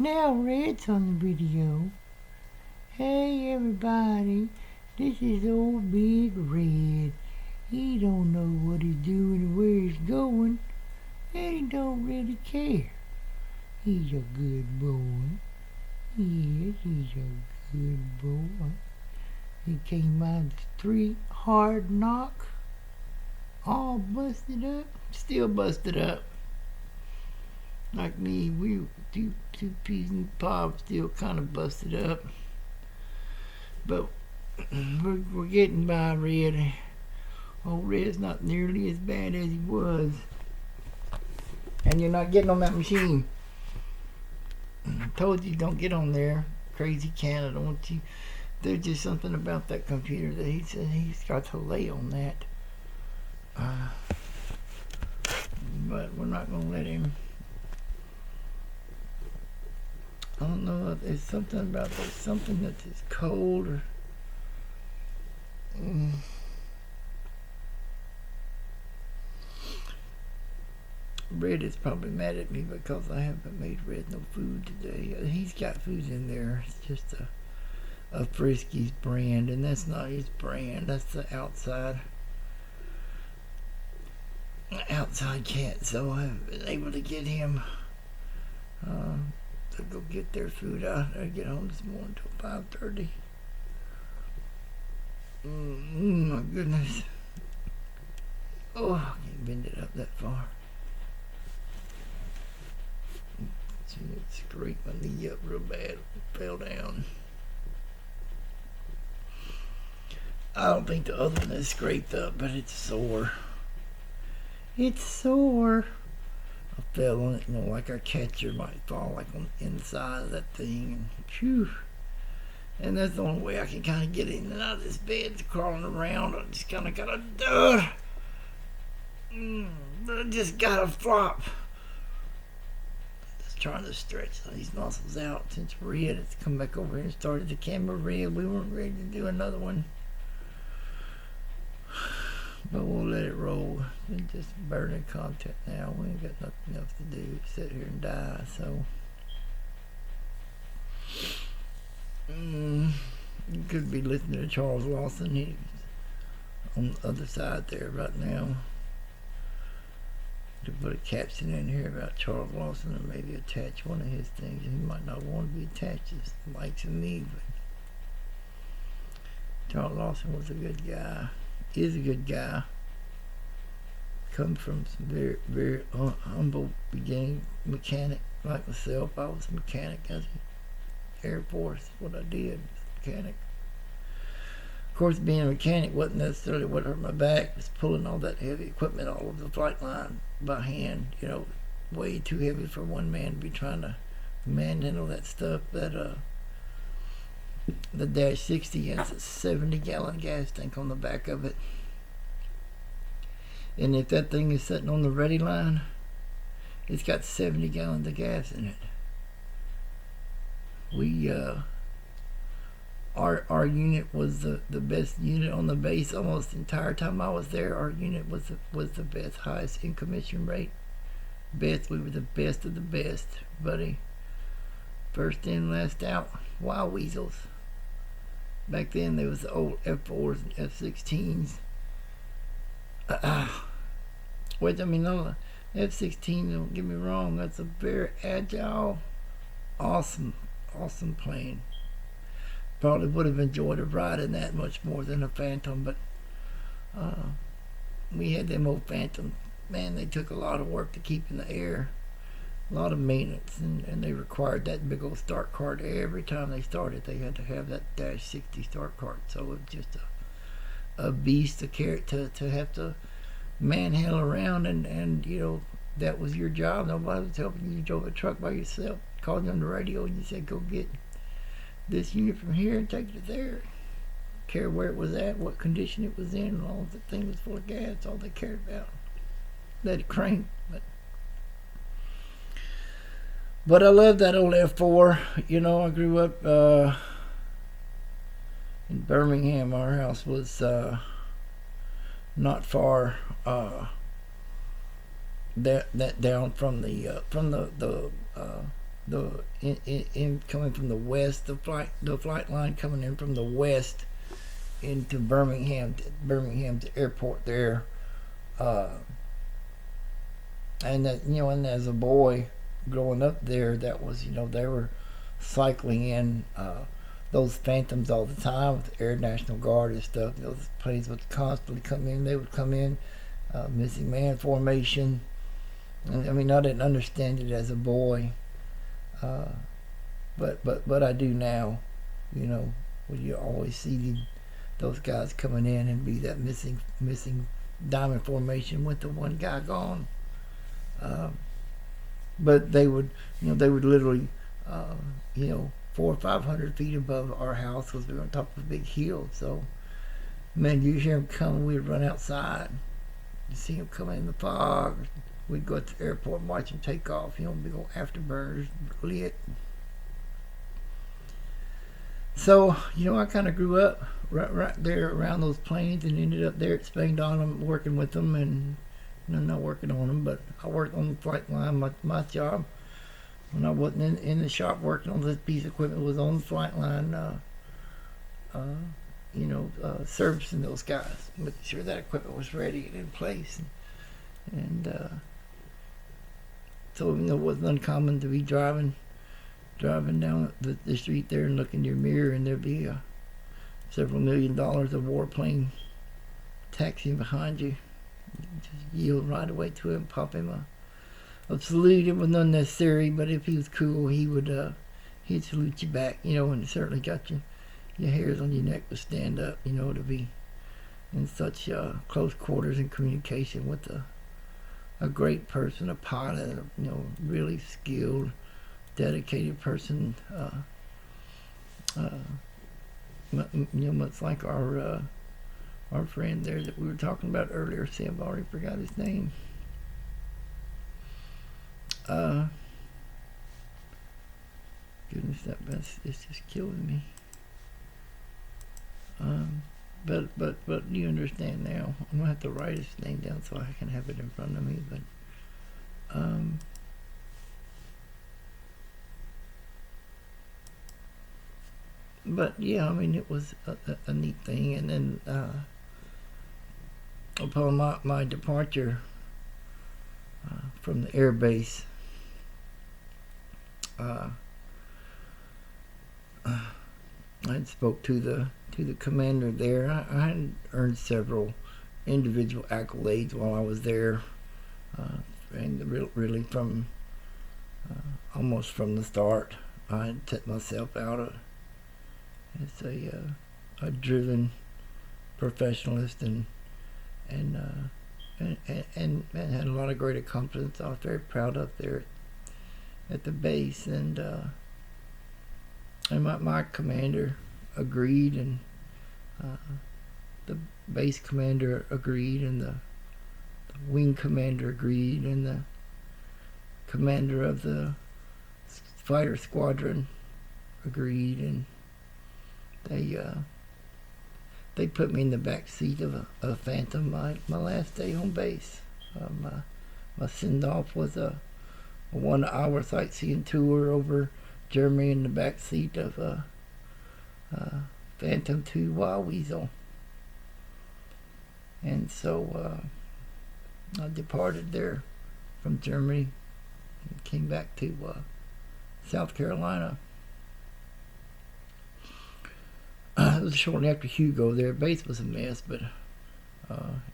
Now Red's on the video. Hey everybody, this is old Big Red. He don't know what he's doing or where he's going, and he don't really care. He's a good boy. Yes, he's a good boy. He came out of the street, hard knock, all busted up, still busted up. Like me, we two peas and pop still kind of busted up, but we're getting by. Red, old Red's not nearly as bad as he was, and you're not getting on that machine. I told you don't get on there, crazy Canada. Don't you? There's just something about that computer that he said he's got to lay on that. But we're not gonna let him. I don't know. There's something about there's something that is cold or. Red is probably mad at me because I haven't made Red no food today. He's got food in there. It's just a Friskies brand, and that's not his brand. That's the outside cat. So I haven't been able to get him to go get their food out. I get home this morning till 5:30. My goodness. Oh, I can't bend it up that far. It scraped my knee up real bad. It fell down. I don't think the other one is scraped up, but it's sore. It's sore. I fell on it, like a catcher might fall, like on the inside of that thing. Phew. And that's the only way I can kind of get in and out of this bed. It's crawling around. I just kind of gotta I just gotta flop. Just trying to stretch these muscles out since Red has come back over here and started the camera. Red, we weren't ready to do another one, but we'll let it roll. It's just burning content now. We ain't got nothing else to do. Sit here and die. So you could be listening to Charles Lawson. He's on the other side there right now. To put a caption in here about Charles Lawson and maybe attach one of his things. He might not want to be attached as likes of me, but Charles Lawson was a good guy. Is a good guy. Come from some very, very humble beginning mechanic like myself. I was a mechanic as an Air Force. What I did was mechanic. Of course, being a mechanic wasn't necessarily what hurt my back. It was pulling all that heavy equipment all over the flight line by hand. Way too heavy for one man to be trying to manhandle that stuff. That the Dash 60 has a 70-gallon gas tank on the back of it, and if that thing is sitting on the ready line, it's got 70 gallons of gas in it. Our unit was the best unit on the base almost the entire time I was there. Our unit was the best, highest in commission rate. Best. We were the best of the best, buddy. First in, last out. Wild weasels. Back then there was the old F4s and F16s. F16, don't get me wrong, that's a very agile, awesome plane. Probably would have enjoyed a ride in that much more than a Phantom, but we had them old Phantoms. Man, they took a lot of work to keep in the air, a lot of maintenance, and they required that big old start cart every time they started. They had to have that Dash 60 start cart, so it was just a beast to carry, to have to manhandle around, and that was your job. Nobody was helping you. You drove a truck by yourself, called on the radio, and you said, go get this unit from here and take it there. Care where it was at, what condition it was in, and all the thing was full of gas. That's all they cared about. Let it crank. But I love that old F4. I grew up in Birmingham. Our house was not far that down from the in coming from the west, the flight line coming in from the west into Birmingham's airport there, and that, and as a boy growing up there, that was, they were cycling in those Phantoms all the time with the Air National Guard and stuff. Those planes would constantly come in. They would come in, missing man formation. And, I mean, I didn't understand it as a boy, but I do now. When you always see those guys coming in and be that missing diamond formation with the one guy gone. But they would literally, 400 or 500 feet above our house, because we were on top of a big hill. So, man, you hear them coming, we'd run outside. You see them coming in the fog. We'd go to the airport and watch them take off. Big old afterburners lit. So, I kind of grew up right there around those planes, and ended up there at Spain Donham working with them, and not working on them, but I worked on the flight line. My job when I wasn't in the shop working on this piece of equipment was on the flight line, servicing those guys, making sure that equipment was ready and in place. And so it wasn't uncommon to be driving down the street there and look in your mirror, and there'd be several $1 million of warplane taxiing behind you. Just yield right away to him, pop him a salute. It was unnecessary, but if he was cool, he'd salute you back, and it certainly got your hairs on your neck to stand up, to be in such close quarters and communication with a great person, a pilot, really skilled, dedicated person, much like our friend there that we were talking about earlier. See, I've already forgot his name. Goodness, it's just killing me. But you understand now. I'm gonna have to write his name down so I can have it in front of me. But yeah, I mean, it was a neat thing. And then upon my departure from the air base, I spoke to the commander there. I had earned several individual accolades while I was there, and really from almost from the start, I had set myself out as a driven professionalist, and had a lot of great accomplishments. I was very proud of there at the base, and my commander agreed, and the base commander agreed, and the wing commander agreed, and the commander of the fighter squadron agreed, and they put me in the back seat of a Phantom my last day on base. My send-off was a 1-hour sightseeing tour over Germany in the back seat of a Phantom 2 Wild Weasel. And so I departed there from Germany and came back to South Carolina. It was shortly after Hugo there. Base was a mess, but it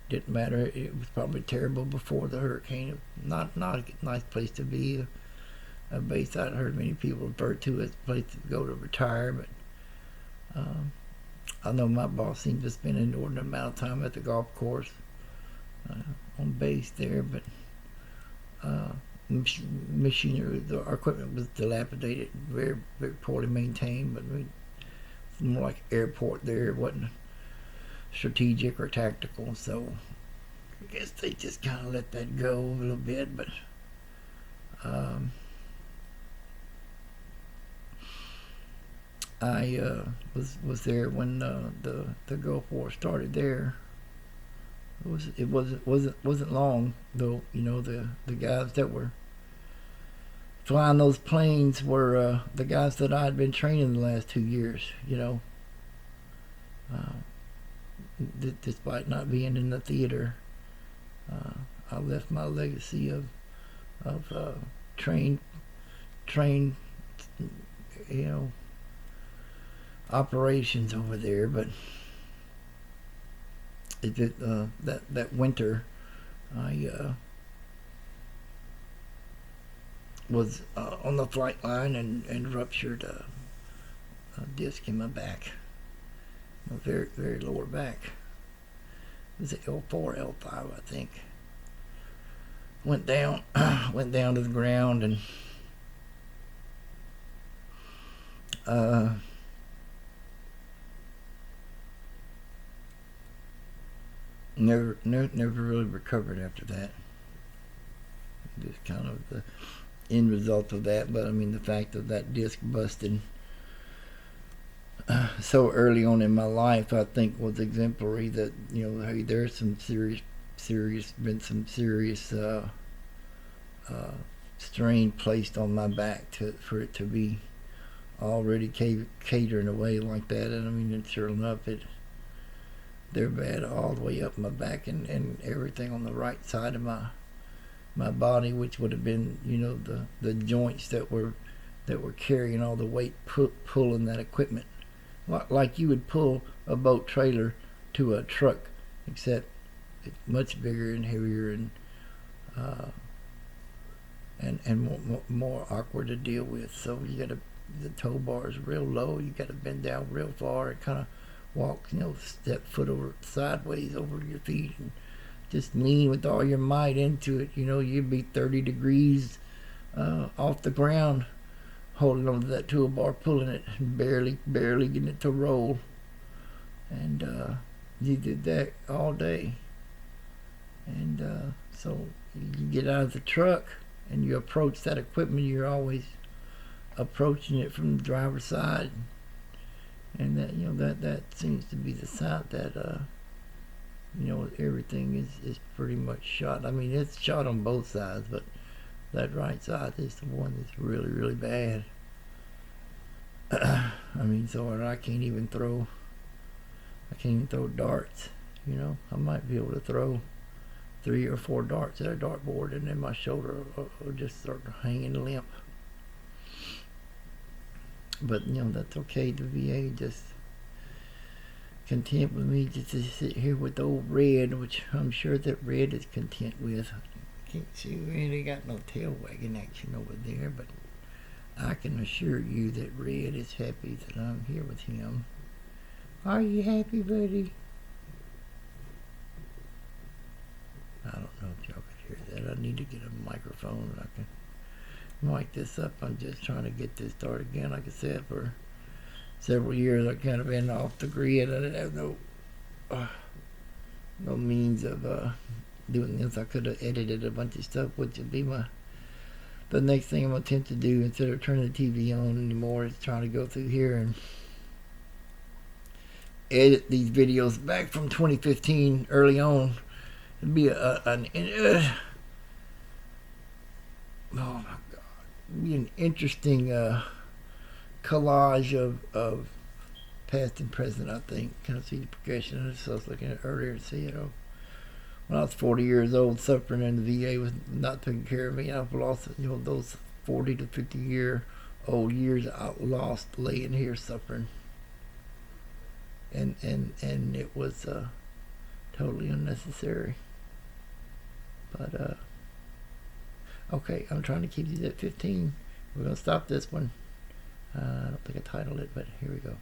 didn't matter. It was probably terrible before the hurricane. Not a nice place to be. A base I'd heard many people refer to as a place to go to retire, but I know my boss seemed to spend an inordinate amount of time at the golf course on base there, but machinery, our equipment was dilapidated, very, very poorly maintained, but it's more like airport there. It wasn't strategic or tactical, so I guess they just kind of let that go a little bit, but I was there when the Gulf War started there. It wasn't long though. The guys that were flying those planes were the guys that I had been training the last 2 years. Despite not being in the theater, I left my legacy of train, operations over there. But that winter, I was on the flight line and ruptured a disc in my back, my very, very lower back. It was L4, L5, I think. Went down to the ground, and never really recovered after that. Just kind of the end result of that. But I mean, the fact of that disc busted so early on in my life, I think, was exemplary. That hey, there's some serious strain placed on my back for it to be already catering away like that. And I mean, sure enough, they're bad all the way up my back and everything on the right side of my body, which would have been the joints that were carrying all the weight, pulling that equipment, like you would pull a boat trailer to a truck, except it's much bigger and heavier and more awkward to deal with. So the tow bar is real low. You got to bend down real far and kind of walk, step foot over sideways over your feet and just lean with all your might into it. You'd be 30 degrees off the ground, holding onto that toolbar, pulling it, and barely getting it to roll. And you did that all day. And so you get out of the truck and you approach that equipment. You're always approaching it from the driver's side, and that seems to be the sign that everything is pretty much shot. I mean, it's shot on both sides, but that right side is the one that's really, really bad. I mean, so I can't even throw darts. I might be able to throw 3 or 4 darts at a dartboard, and then my shoulder will just start hanging limp. But that's okay. The VA just content with me just to sit here with old Red, which I'm sure that Red is content with. Can't see we really got no tail wagging action over there, but I can assure you that Red is happy that I'm here with him. Are you happy, buddy? I don't know if y'all could hear that. I need to get a microphone and I can mic this up. I'm just trying to get this started again. Like I said, for several years I've kind of been off the grid. I didn't have no means of doing this. I could have edited a bunch of stuff, which would be the next thing I'm going to attempt to do instead of turning the TV on anymore, is trying to go through here and edit these videos back from 2015 early on. It'd be be an interesting collage of past and present, I think. Kind of see the progression. I was looking at earlier to see, when I was 40 years old, suffering in the VA was not taking care of me. I've lost, those 40 to 50-year-old years I lost laying here suffering. And it was totally unnecessary. But okay, I'm trying to keep these at 15. We're going to stop this one. I don't think I titled it, but here we go.